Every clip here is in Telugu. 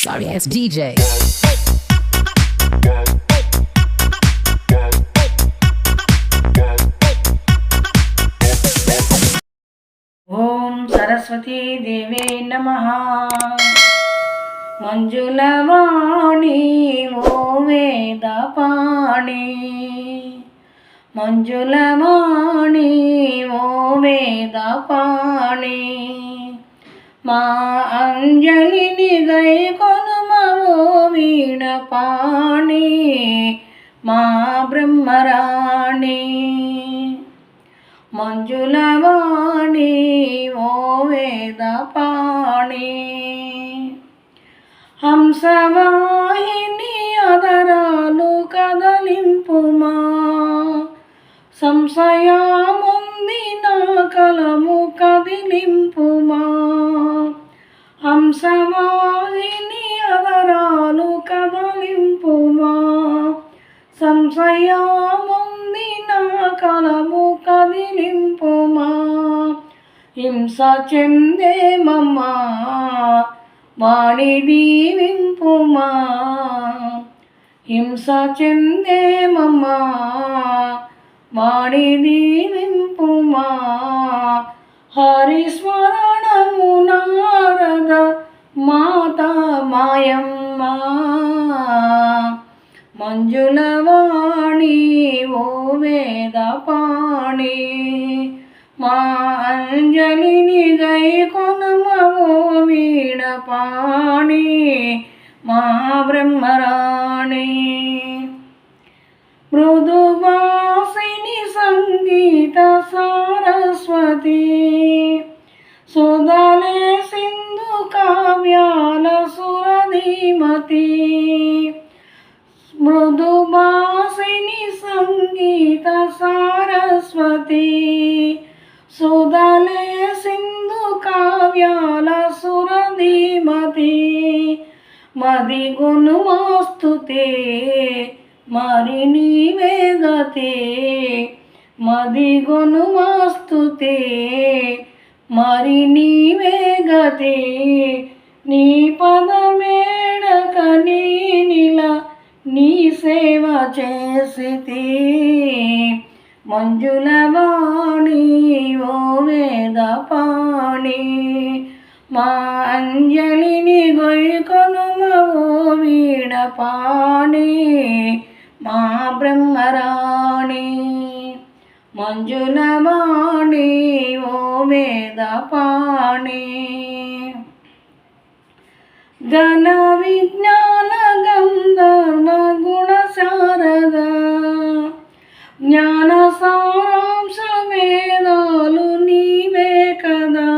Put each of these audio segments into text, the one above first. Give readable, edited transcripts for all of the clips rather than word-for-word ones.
Sorry ass DJ. ఓం సరస్వతీ దేవే నమః. మంజులవాణి ఓ వేదపాణి, మంజులవాణి ఓ వేదపాణి, మా అంజలిని గైకొనుమవో వీణపాణి, మా బ్రహ్మరాణి. మంజులవాణి ఓ వేదపాణి, హంసవాహిని అదరాలు కదలింపుమా, సంశయముందిన కలము కదిలింపుమా. హంసవాహిని అదరాలు కదలింపుమా, సంశయముందిన కలము కదిలింపుమా. హింస చెందే మమ్మా వాణి దీవింపుమా, హింస చెందే మమ్మా వాణి దీవింపుమా. హరిస్మరణము నారద మాత మాయమ్మ, మంజులవాణి ఓ వేదపాణి, మా అంజలిని గైకొనుమవో వీణపాణి, మా బ్రహ్మరాణి. మృదువాసిని సంగీత సరస్వతి, సుధలే సింధు కావ్యాల సురధీమతి. మృదువాసిని సంగీత సరస్వతి, సుధలే సింధు కావ్యాల సురధీమతి. మది గుణమాస్తుతే మరి నీవే గతే, మది గుణమాస్తుతే మరి నీవే గతే. నీ పదమేడక నీనిలా నీ సేవ చేసితి, మంజులవాణి ఓ వేదపాణి, మా అంజలిని గొయ్కొనుమవో వీణపాణి, మా బ్రహ్మరాణి. మంజులవాణి ఓ వేదపాణి, ఘన విజ్ఞాన గంధర్వ గుణ శారద, జ్ఞాన సారాంశ వేదాలు నీవే కదా.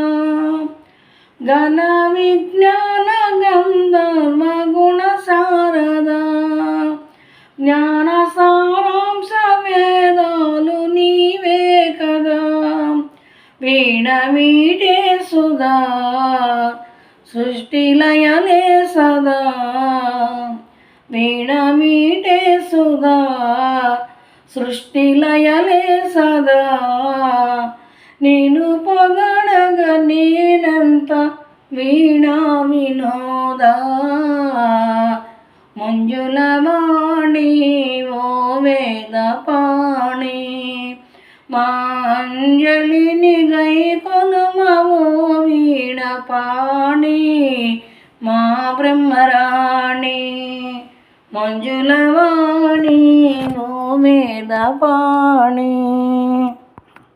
ఘన విజ్ఞాన గంధర్వ గుణ శారద, జ్ఞాన సారాంశ వేదాలు నీవే కదా. వీణ మీటే సుధా సృష్టి లయలే సదా, వీణ మీటే సుధా సృష్టి లయలే సదా. నేను పొగడగ నేనంత వీణా వినోదా, మంజులవాణి ఓ వేదపాణి, మా అంజలిని గైకొనుమవో వీణపాణి, మా బ్రహ్మరాణి. మంజులవాణి ఓ వేదపాణి.